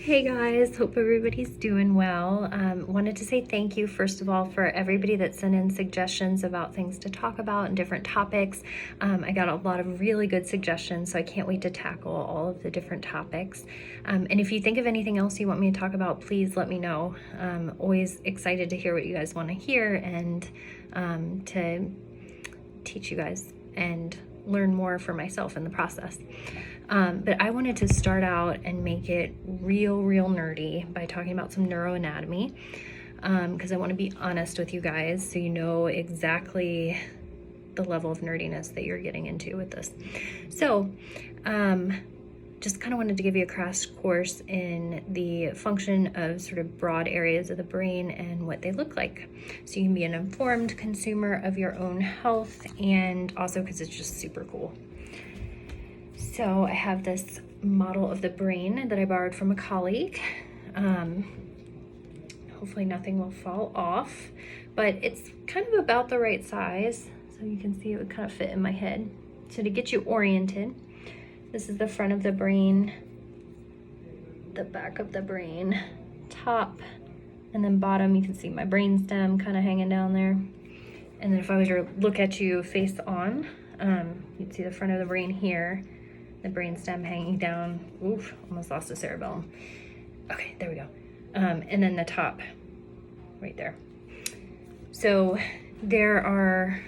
Hey guys, hope everybody's doing well. Wanted to say thank you first of all for everybody that sent in suggestions about things to talk about and different topics. I got a lot of really good suggestions, so I can't wait to tackle all of the different topics. And if you think of anything else you want me to talk about, please let me know. Always excited to hear what you guys want to hear and to teach you guys and learn more for myself in the process. But I wanted to start out and make it real nerdy by talking about some neuroanatomy, because I want to be honest with you guys so you know exactly the level of nerdiness that you're getting into with this. So just kind of wanted to give you a crash course in the function of sort of broad areas of the brain and what they look like, so you can be an informed consumer of your own health, and also because it's just super cool. So I have this model of the brain that I borrowed from a colleague. Hopefully nothing will fall off, but it's kind of about the right size, so you can see it would kind of fit in my head. So to get you oriented, this is the front of the brain, the back of the brain, top, and then bottom. You can see my brainstem kind of hanging down there. And then if I was to look at you face on, you'd see the front of the brain here, the brainstem hanging down. Oof, almost lost the cerebellum. Okay, there we go. And then the top right there. So there are,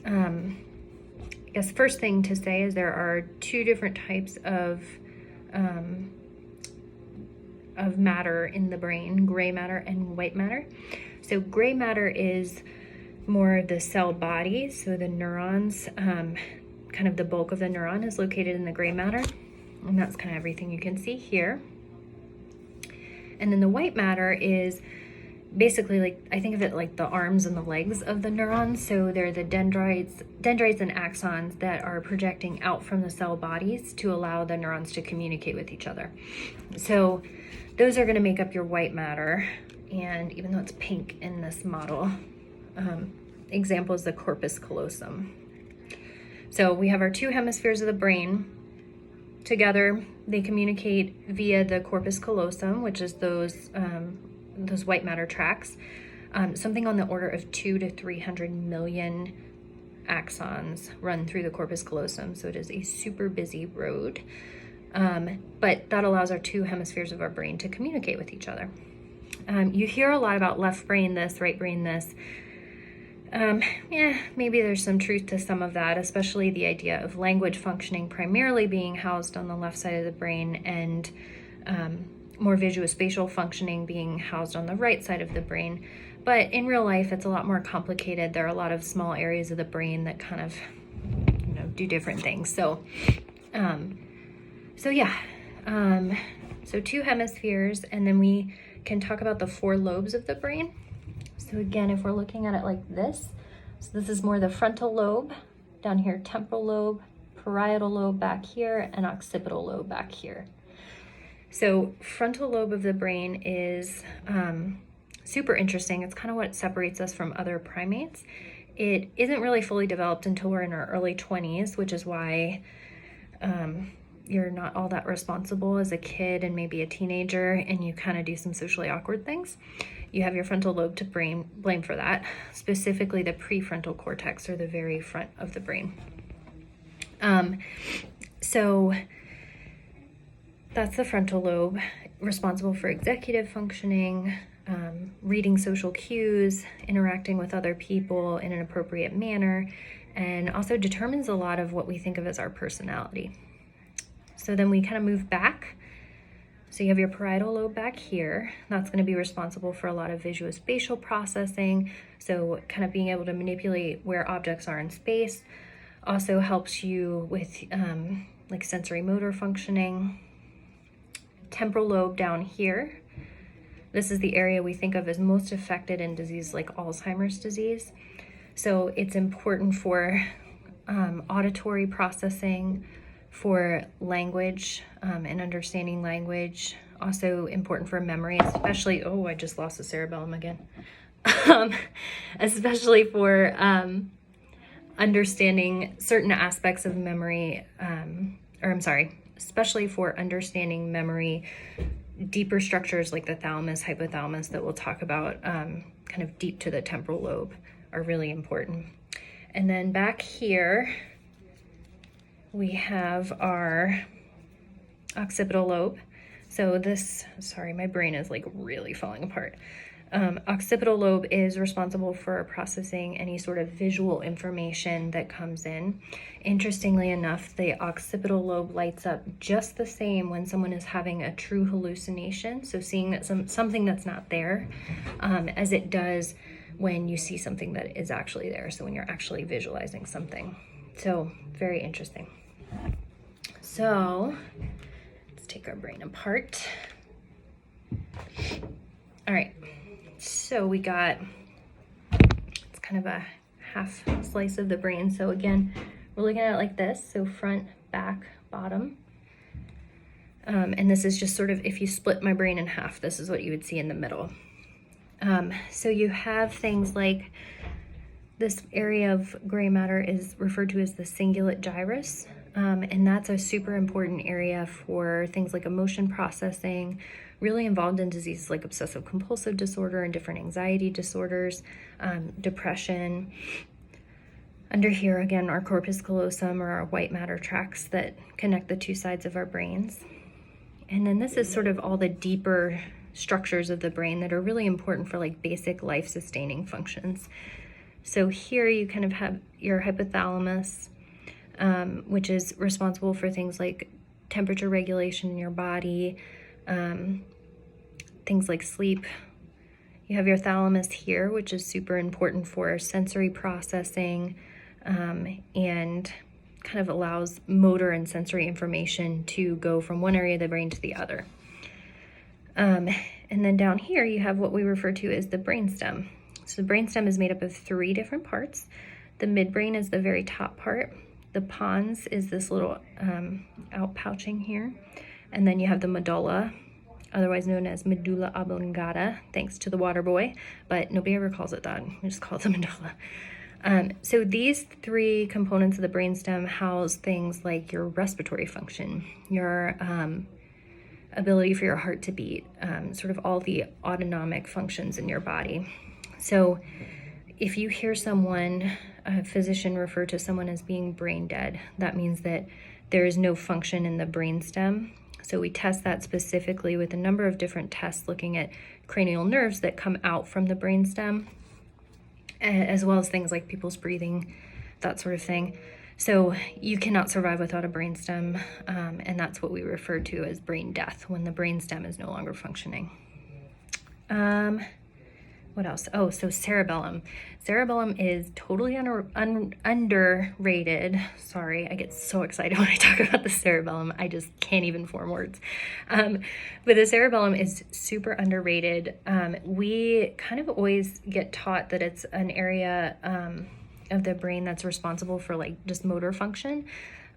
I guess first thing to say is there are two different types of matter in the brain, gray matter and white matter. So gray matter is more the cell body, so the neurons, kind of the bulk of the neuron is located in the gray matter, and that's kind of everything you can see here. And then the white matter is basically, like, I think of it like the arms and the legs of the neurons. So they're the dendrites and axons that are projecting out from the cell bodies to allow the neurons to communicate with each other. So those are going to make up your white matter. And even though it's pink in this model, example is the corpus callosum. So we have our two hemispheres of the brain. Together, they communicate via the corpus callosum, which is those white matter tracts. Something on the order of 200 to 300 million axons run through the corpus callosum, so it is a super busy road. But that allows our two hemispheres of our brain to communicate with each other. You hear a lot about left brain this, right brain this. Maybe there's some truth to some of that, especially the idea of language functioning primarily being housed on the left side of the brain, and more visuospatial functioning being housed on the right side of the brain. But in real life, it's a lot more complicated. There are a lot of small areas of the brain that kind of, do different things. So two hemispheres, and then we can talk about the four lobes of the brain. So again, if we're looking at it like this, so this is more the frontal lobe, down here temporal lobe, parietal lobe back here, and occipital lobe back here. So frontal lobe of the brain is super interesting. It's kind of what separates us from other primates. It isn't really fully developed until we're in our early 20s, which is why you're not all that responsible as a kid and maybe a teenager, and you kind of do some socially awkward things. You have your frontal lobe to blame for that, specifically the prefrontal cortex, or the very front of the brain. So that's the frontal lobe, responsible for executive functioning, reading social cues, interacting with other people in an appropriate manner, and also determines a lot of what we think of as our personality. So then we kind of move back. So you have your parietal lobe back here. That's going to be responsible for a lot of visuospatial processing. So kind of being able to manipulate where objects are in space. Also helps you with like sensory motor functioning. Temporal lobe down here. This is the area we think of as most affected in disease like Alzheimer's disease. So it's important for auditory processing, for language and understanding language, also important for memory, especially, I just lost the cerebellum again, especially for understanding certain aspects of memory, especially for understanding memory. Deeper structures like the thalamus, hypothalamus that we'll talk about, kind of deep to the temporal lobe, are really important. And then back here, we have our occipital lobe. So this, sorry, my brain is like really falling apart. Occipital lobe is responsible for processing any sort of visual information that comes in. Interestingly enough, the occipital lobe lights up just the same when someone is having a true hallucination, so seeing that something that's not there, as it does when you see something that is actually there, so when you're actually visualizing something. So very interesting. So let's take our brain apart. All right. So we got, it's kind of a half slice of the brain. So again, we're looking at it like this. So front, back, bottom. And this is just sort of, if you split my brain in half, this is what you would see in the middle. So you have things like this area of gray matter is referred to as the cingulate gyrus. And that's a super important area for things like emotion processing, really involved in diseases like obsessive compulsive disorder and different anxiety disorders, depression. Under here, again, our corpus callosum, or our white matter tracts that connect the two sides of our brains. And then this is sort of all the deeper structures of the brain that are really important for like basic life sustaining functions. So here you kind of have your hypothalamus, which is responsible for things like temperature regulation in your body, things like sleep. You have your thalamus here, which is super important for sensory processing, and kind of allows motor and sensory information to go from one area of the brain to the other. And then down here, you have what we refer to as the brainstem. So the brainstem is made up of 3 different parts. The midbrain is the very top part. The pons is this little outpouching here. And then you have the medulla, otherwise known as medulla oblongata, thanks to the water boy, but nobody ever calls it that. We just call it the medulla. So these 3 components of the brainstem house things like your respiratory function, your ability for your heart to beat, sort of all the autonomic functions in your body. So if you hear someone, a physician, refer to someone as being brain dead, that means that there is no function in the brainstem. So we test that specifically with a number of different tests looking at cranial nerves that come out from the brainstem, as well as things like people's breathing, that sort of thing. So you cannot survive without a brainstem, and that's what we refer to as brain death, when the brainstem is no longer functioning. What else? Oh, so cerebellum. Cerebellum is totally underrated. Sorry, I get so excited when I talk about the cerebellum. I just can't even form words. But the cerebellum is super underrated. We kind of always get taught that it's an area of the brain that's responsible for like just motor function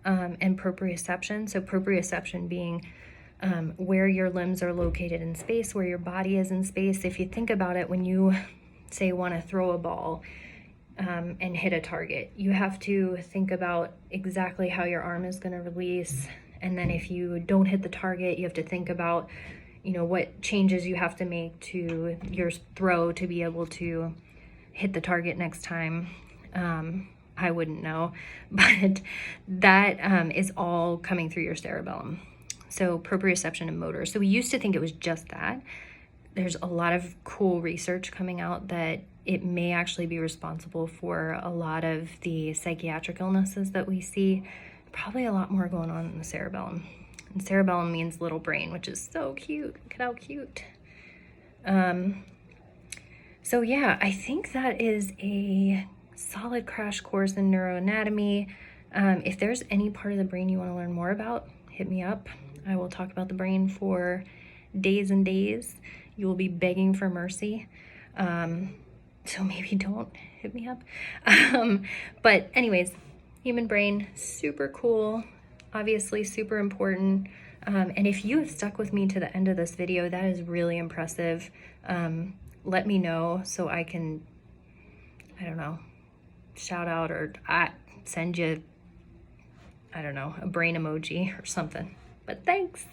and proprioception. So proprioception being where your limbs are located in space, where your body is in space. If you think about it, when you say want to throw a ball and hit a target, you have to think about exactly how your arm is going to release. And then if you don't hit the target, you have to think about, you know, what changes you have to make to your throw to be able to hit the target next time. I wouldn't know, but that is all coming through your cerebellum. So proprioception and motor. So we used to think it was just that. There's a lot of cool research coming out that it may actually be responsible for a lot of the psychiatric illnesses that we see. Probably a lot more going on in the cerebellum. And cerebellum means little brain, which is so cute. Look at how cute. So yeah, I think that is a solid crash course in neuroanatomy. If there's any part of the brain you want to learn more about, hit me up. I will talk about the brain for days and days. You will be begging for mercy. So maybe don't hit me up. But anyways, human brain, super cool, obviously super important. And if you have stuck with me to the end of this video, that is really impressive. Let me know so I can, I don't know, shout out or send you, I don't know, a brain emoji or something. But thanks.